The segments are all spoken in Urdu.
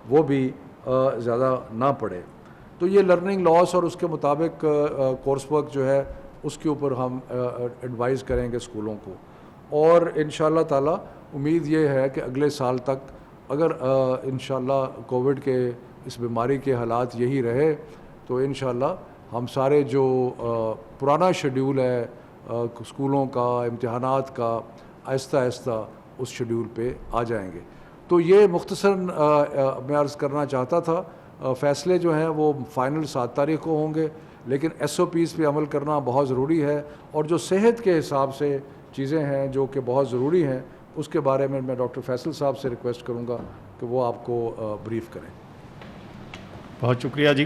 وہ بھی زیادہ نہ پڑے. تو یہ لرننگ لاس اور اس کے مطابق کورس ورک جو ہے اس کے اوپر ہم ایڈوائز کریں گے اسکولوں کو. اور انشاءاللہ تعالی امید یہ ہے کہ اگلے سال تک اگر انشاءاللہ کووڈ کے اس بیماری کے حالات یہی رہے تو انشاءاللہ ہم سارے جو پرانا شیڈیول ہے اسکولوں کا امتحانات کا آہستہ آہستہ اس شیڈیول پہ آ جائیں گے. تو یہ مختصر میں عرض کرنا چاہتا تھا. فیصلے جو ہیں وہ فائنل 7 تاریخ کو ہوں گے، لیکن ایس او پیز پہ عمل کرنا بہت ضروری ہے. اور جو صحت کے حساب سے چیزیں ہیں جو کہ بہت ضروری ہیں اس کے بارے میں ڈاکٹر فیصل صاحب سے ریکویسٹ کروں گا کہ وہ آپ کو بریف کریں. بہت شکریہ جی.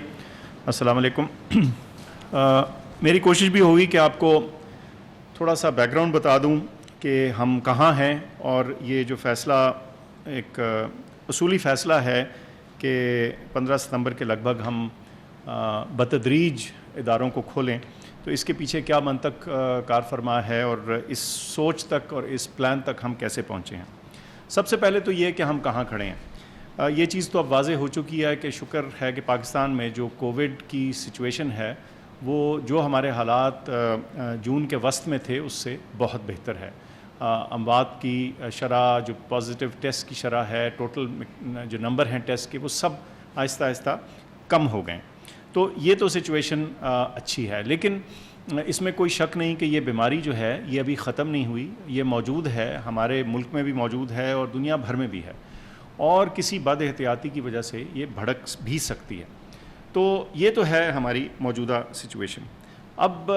السلام علیکم. میری کوشش بھی ہوگی کہ آپ کو تھوڑا سا بیک گراؤنڈ بتا دوں کہ ہم کہاں ہیں، اور یہ جو فیصلہ ایک اصولی فیصلہ ہے کہ 15 ستمبر کے لگ بھگ ہم بتدریج اداروں کو کھولیں، تو اس کے پیچھے کیا منطق کار فرما ہے اور اس سوچ تک اور اس پلان تک ہم کیسے پہنچے ہیں. سب سے پہلے تو یہ کہ ہم کہاں کھڑے ہیں. یہ چیز تو اب واضح ہو چکی ہے کہ شکر ہے کہ پاکستان میں جو کووڈ کی سچویشن ہے وہ جو ہمارے حالات جون کے وسط میں تھے اس سے بہت بہتر ہے. اموات کی شرح، جو پازیٹیو ٹیسٹ کی شرح ہے، ٹوٹل جو نمبر ہیں ٹیسٹ کے، وہ سب آہستہ آہستہ کم ہو گئے. تو یہ تو سچویشن اچھی ہے، لیکن اس میں کوئی شک نہیں کہ یہ بیماری جو ہے یہ ابھی ختم نہیں ہوئی. یہ موجود ہے، ہمارے ملک میں بھی موجود ہے اور دنیا بھر میں بھی ہے، اور کسی بد احتیاطی کی وجہ سے یہ بھڑک بھی سکتی ہے. تو یہ تو ہے ہماری موجودہ سچویشن. اب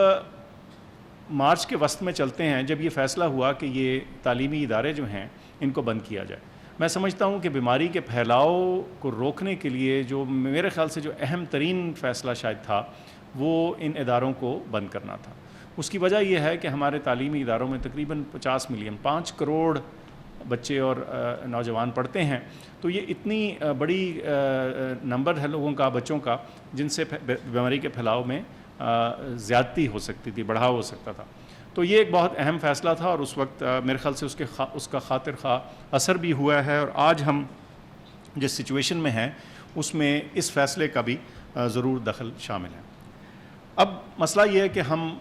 مارچ کے وسط میں چلتے ہیں جب یہ فیصلہ ہوا کہ یہ تعلیمی ادارے جو ہیں ان کو بند کیا جائے. میں سمجھتا ہوں کہ بیماری کے پھیلاؤ کو روکنے کے لیے جو میرے خیال سے جو اہم ترین فیصلہ شاید تھا وہ ان اداروں کو بند کرنا تھا. اس کی وجہ یہ ہے کہ ہمارے تعلیمی اداروں میں تقریباً 50 ملین 5 کروڑ بچے اور نوجوان پڑھتے ہیں. تو یہ اتنی بڑی نمبر ہے لوگوں کا، بچوں کا، جن سے بیماری کے پھیلاؤ میں زیادتی ہو سکتی تھی، بڑھاؤ ہو سکتا تھا. تو یہ ایک بہت اہم فیصلہ تھا اور اس وقت میرے خیال سے اس کا خاطر خواہ اثر بھی ہوا ہے. اور آج ہم جس سچویشن میں ہیں اس میں اس فیصلے کا بھی ضرور دخل شامل ہے. اب مسئلہ یہ ہے کہ ہم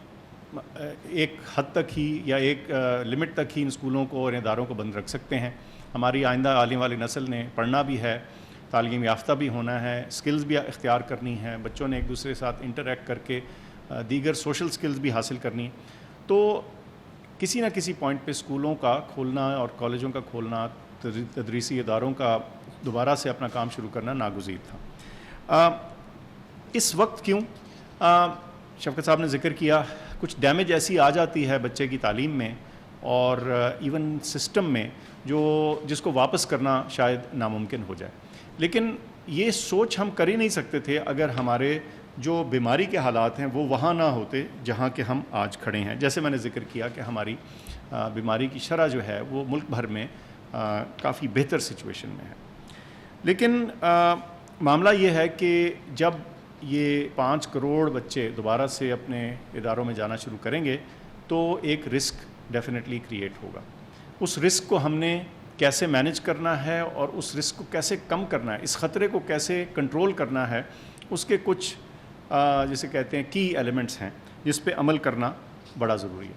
ایک حد تک ہی یا ایک لمٹ تک ہی ان اسکولوں کو اور اداروں کو بند رکھ سکتے ہیں. ہماری آئندہ عالم والی نسل نے پڑھنا بھی ہے، تعلیم یافتہ بھی ہونا ہے، سکلز بھی اختیار کرنی ہے، بچوں نے ایک دوسرے کے ساتھ انٹریکٹ کر کے دیگر سوشل سکلز بھی حاصل کرنی. تو کسی نہ کسی پوائنٹ پہ اسکولوں کا کھولنا اور کالجوں کا کھولنا، تدریسی اداروں کا دوبارہ سے اپنا کام شروع کرنا ناگزیر تھا. اس وقت کیوں؟ شفقت صاحب نے ذکر کیا کچھ ڈیمیج ایسی آ جاتی ہے بچے کی تعلیم میں اور ایون سسٹم میں جس کو واپس کرنا شاید ناممکن ہو جائے. لیکن یہ سوچ ہم کر ہی نہیں سکتے تھے اگر ہمارے جو بیماری کے حالات ہیں وہ وہاں نہ ہوتے جہاں کہ ہم آج کھڑے ہیں. جیسے میں نے ذکر کیا کہ ہماری بیماری کی شرح جو ہے وہ ملک بھر میں کافی بہتر سچویشن میں ہے. لیکن معاملہ یہ ہے کہ جب یہ 5 کروڑ بچے دوبارہ سے اپنے اداروں میں جانا شروع کریں گے تو ایک رسک ڈیفینیٹلی کریٹ ہوگا. اس رسک کو ہم نے کیسے مینج کرنا ہے اور اس رسک کو کیسے کم کرنا ہے، اس خطرے کو کیسے کنٹرول کرنا ہے، اس کے کچھ جسے کہتے ہیں کی ایلیمنٹس ہیں جس پہ عمل کرنا بڑا ضروری ہے.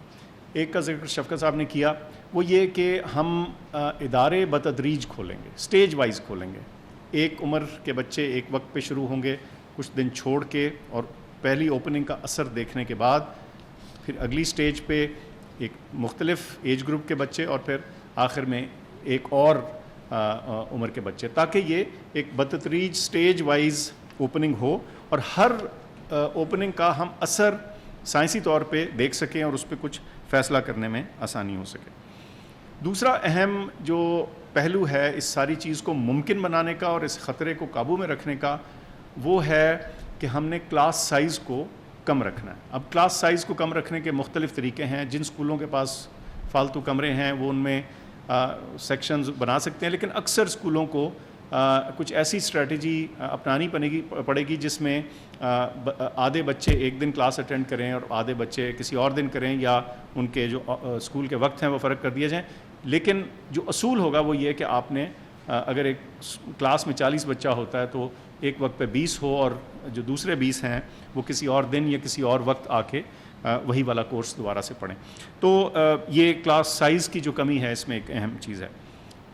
ایک کا ذکر شفقت صاحب نے کیا، وہ یہ کہ ہم ادارے بتدریج کھولیں گے، سٹیج وائز کھولیں گے. ایک عمر کے بچے ایک وقت پہ شروع ہوں گے، کچھ دن چھوڑ کے، اور پہلی اوپننگ کا اثر دیکھنے کے بعد پھر اگلی سٹیج پہ ایک مختلف ایج گروپ کے بچے، اور پھر آخر میں ایک اور عمر کے بچے، تاکہ یہ ایک بتدریج سٹیج وائز اوپننگ ہو اور ہر اوپننگ کا ہم اثر سائنسی طور پہ دیکھ سکیں اور اس پہ کچھ فیصلہ کرنے میں آسانی ہو سکے. دوسرا اہم جو پہلو ہے اس ساری چیز کو ممکن بنانے کا اور اس خطرے کو قابو میں رکھنے کا، وہ ہے کہ ہم نے کلاس سائز کو کم رکھنا ہے. اب کلاس سائز کو کم رکھنے کے مختلف طریقے ہیں. جن اسکولوں کے پاس فالتو کمرے ہیں وہ ان میں سیکشنز بنا سکتے ہیں، لیکن اکثر اسکولوں کو کچھ ایسی اسٹریٹجی اپنانی پڑے گی جس میں آدھے بچے ایک دن کلاس اٹینڈ کریں اور آدھے بچے کسی اور دن کریں، یا ان کے جو اسکول کے وقت ہیں وہ فرق کر دیے جائیں. لیکن جو اصول ہوگا وہ یہ کہ آپ نے اگر ایک کلاس میں 40 بچہ ہوتا ہے تو ایک وقت پہ 20 ہو اور جو دوسرے 20 ہیں وہ کسی اور دن یا کسی اور وقت آ کے وہی والا کورس دوبارہ سے پڑھیں. تو یہ کلاس سائز کی جو کمی ہے اس میں ایک اہم چیز ہے.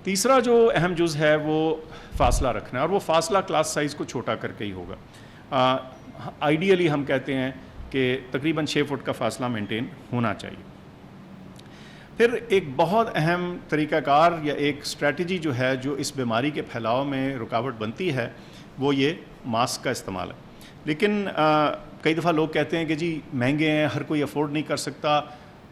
تیسرا جو اہم جز ہے وہ فاصلہ رکھنا ہے, اور وہ فاصلہ کلاس سائز کو چھوٹا کر کے ہی ہوگا. آئیڈیلی ہم کہتے ہیں کہ تقریباً 6 فٹ کا فاصلہ مینٹین ہونا چاہیے. پھر ایک بہت اہم طریقہ کار یا ایک اسٹریٹجی جو ہے جو اس بیماری کے پھیلاؤ میں رکاوٹ بنتی ہے وہ یہ ماسک کا استعمال ہے. لیکن کئی دفعہ لوگ کہتے ہیں کہ جی مہنگے ہیں, ہر کوئی افورڈ نہیں کر سکتا.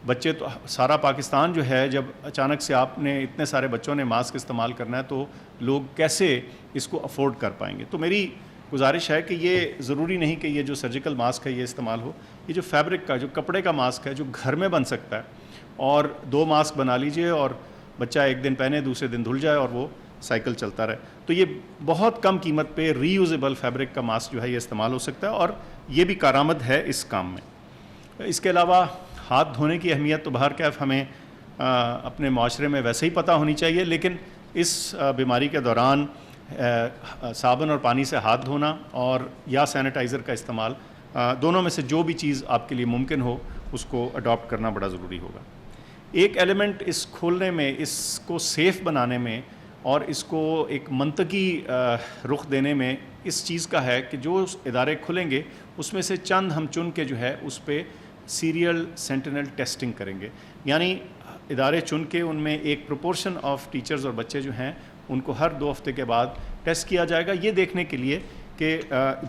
بچے تو سارا پاکستان جو ہے, جب اچانک سے آپ نے اتنے سارے بچوں نے ماسک استعمال کرنا ہے تو لوگ کیسے اس کو افورڈ کر پائیں گے؟ تو میری گزارش ہے کہ یہ ضروری نہیں کہ یہ جو سرجیکل ماسک ہے یہ استعمال ہو. یہ جو فیبرک کا, جو کپڑے کا ماسک ہے جو گھر میں بن سکتا ہے, اور 2 ماسک بنا لیجئے اور بچہ ایک دن پہنے دوسرے دن دھل جائے اور وہ سائیکل چلتا رہے. تو یہ بہت کم قیمت پہ ری یوزیبل فیبرک کا ماسک جو ہے یہ استعمال ہو سکتا ہے, اور یہ بھی کارآمد ہے اس کام میں. اس کے علاوہ ہاتھ دھونے کی اہمیت تو بہرکیف ہمیں اپنے معاشرے میں ویسے ہی پتہ ہونی چاہیے, لیکن اس بیماری کے دوران صابن اور پانی سے ہاتھ دھونا اور یا سینیٹائزر کا استعمال, دونوں میں سے جو بھی چیز آپ کے لیے ممکن ہو اس کو اڈاپٹ کرنا بڑا ضروری ہوگا. ایک ایلیمنٹ اس کھولنے میں, اس کو سیف بنانے میں اور اس کو ایک منطقی رخ دینے میں اس چیز کا ہے کہ جو ادارے کھلیں گے اس میں سے چند ہم چن کے جو ہے اس پہ سیریل سینٹینل ٹیسٹنگ کریں گے. یعنی ادارے چن کے ان میں ایک پروپورشن آف ٹیچرز اور بچے جو ہیں ان کو ہر 2 ہفتے کے بعد ٹیسٹ کیا جائے گا, یہ دیکھنے کے لیے کہ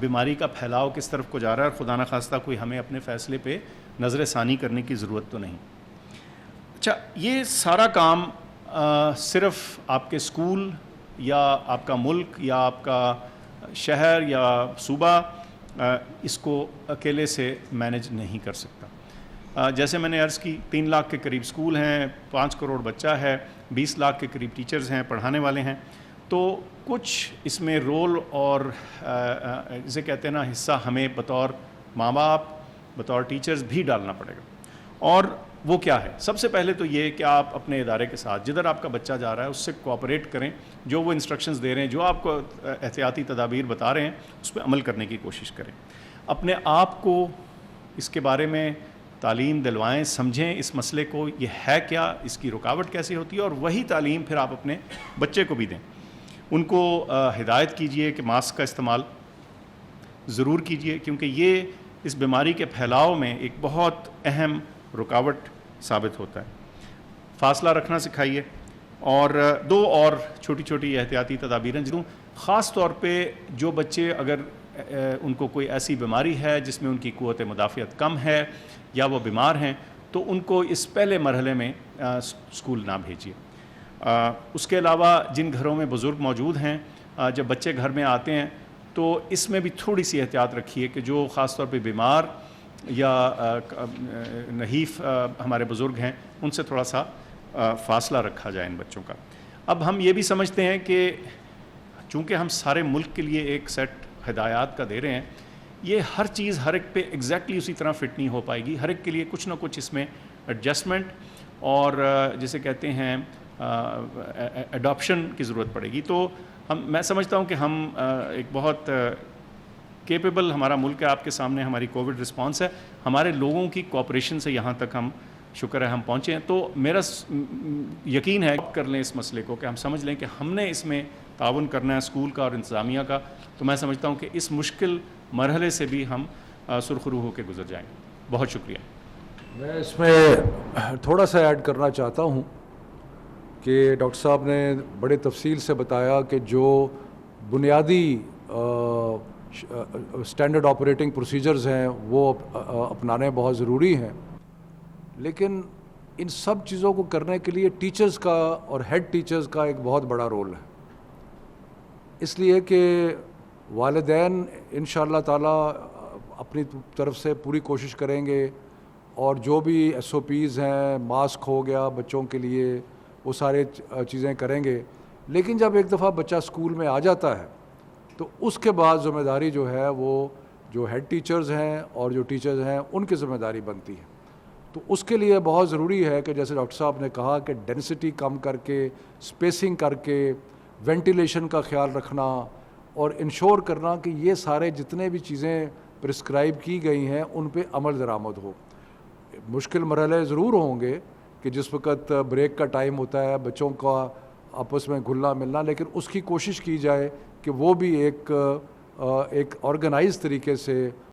بیماری کا پھیلاؤ کس طرف کو جا رہا ہے, اور خدا نخواستہ کوئی ہمیں اپنے فیصلے پہ نظر ثانی کرنے کی ضرورت تو نہیں. اچھا, یہ سارا کام صرف آپ کے اسکول یا آپ کا ملک یا آپ کا شہر یا صوبہ اس کو اکیلے سے مینج نہیں کر سکتا. جیسے میں نے عرض کی 3 لاکھ کے قریب اسکول ہیں, 5 کروڑ بچہ ہے, 20 لاکھ کے قریب ٹیچرز ہیں, پڑھانے والے ہیں. تو کچھ اس میں رول اور جسے کہتے ہیں نا حصہ ہمیں بطور ماں باپ, بطور ٹیچرز بھی ڈالنا پڑے گا. اور وہ کیا ہے؟ سب سے پہلے تو یہ کہ آپ اپنے ادارے کے ساتھ جدھر آپ کا بچہ جا رہا ہے اس سے کوآپریٹ کریں, جو وہ انسٹرکشنز دے رہے ہیں, جو آپ کو احتیاطی تدابیر بتا رہے ہیں اس پہ عمل کرنے کی کوشش کریں. اپنے آپ کو اس کے بارے میں تعلیم دلوائیں, سمجھیں اس مسئلے کو, یہ ہے کیا, اس کی رکاوٹ کیسے ہوتی ہے, اور وہی تعلیم پھر آپ اپنے بچے کو بھی دیں. ان کو ہدایت کیجئے کہ ماسک کا استعمال ضرور کیجئے, کیونکہ یہ اس بیماری کے پھیلاؤ میں ایک بہت اہم رکاوٹ ثابت ہوتا ہے. فاصلہ رکھنا سکھائیے, اور 2 اور چھوٹی چھوٹی احتیاطی تدابیریں جنہوں خاص طور پہ جو بچے اگر ان کو کوئی ایسی بیماری ہے جس میں ان کی قوت مدافعت کم ہے یا وہ بیمار ہیں تو ان کو اس پہلے مرحلے میں اسکول نہ بھیجیے. اس کے علاوہ جن گھروں میں بزرگ موجود ہیں, جب بچے گھر میں آتے ہیں تو اس میں بھی تھوڑی سی احتیاط رکھیے کہ جو خاص طور پہ بیمار یا نحیف ہمارے بزرگ ہیں ان سے تھوڑا سا فاصلہ رکھا جائے ان بچوں کا. اب ہم یہ بھی سمجھتے ہیں کہ چونکہ ہم سارے ملک کے لیے ایک سیٹ ہدایات کا دے رہے ہیں, یہ ہر چیز ہر ایک پہ ایگزیکٹلی اسی طرح فٹ نہیں ہو پائے گی. ہر ایک کے لیے کچھ نہ کچھ اس میں ایڈجسٹمنٹ اور جسے کہتے ہیں اڈاپشن کی ضرورت پڑے گی. تو میں سمجھتا ہوں کہ ہم ایک بہت کیپیبل ہمارا ملک ہے, آپ کے سامنے ہماری کووڈ رسپانس ہے, ہمارے لوگوں کی کوآپریشن سے یہاں تک ہم شکر ہے ہم پہنچے ہیں. تو میرا یقین ہے کر لیں اس مسئلے کو کہ ہم سمجھ لیں کہ ہم نے اس میں تعاون کرنا ہے اسکول کا اور انتظامیہ کا, تو میں سمجھتا ہوں کہ اس مشکل مرحلے سے بھی ہم سرخرو ہو کے گزر جائیں گے. بہت شکریہ. میں اس میں تھوڑا سا ایڈ کرنا چاہتا ہوں کہ ڈاکٹر صاحب نے بڑے تفصیل سے بتایا کہ جو بنیادی اسٹینڈرڈ آپریٹنگ پروسیجرز ہیں وہ اپنانے بہت ضروری ہیں, لیکن ان سب چیزوں کو کرنے کے لیے ٹیچرز کا اور ہیڈ ٹیچرز کا ایک بہت بڑا رول ہے. اس لیے کہ والدین انشاءاللہ تعالیٰ اپنی طرف سے پوری کوشش کریں گے اور جو بھی SOPs ہیں, ماسک ہو گیا بچوں کے لیے, وہ سارے چیزیں کریں گے. لیکن جب ایک دفعہ بچہ اسکول میں آ جاتا ہے تو اس کے بعد ذمہ داری جو ہے وہ جو ہیڈ ٹیچرز ہیں اور جو ٹیچرز ہیں ان کی ذمہ داری بنتی ہے. تو اس کے لیے بہت ضروری ہے کہ جیسے ڈاکٹر صاحب نے کہا کہ ڈینسٹی کم کر کے, اسپیسنگ کر کے, وینٹیلیشن کا خیال رکھنا اور انشور کرنا کہ یہ سارے جتنے بھی چیزیں پرسکرائب کی گئی ہیں ان پہ عمل درآمد ہو. مشکل مرحلے ضرور ہوں گے کہ جس وقت بریک کا ٹائم ہوتا ہے بچوں کا آپس میں گھلنا ملنا, لیکن اس کی کوشش کی جائے کہ وہ بھی ایک آرگنائز طریقے سے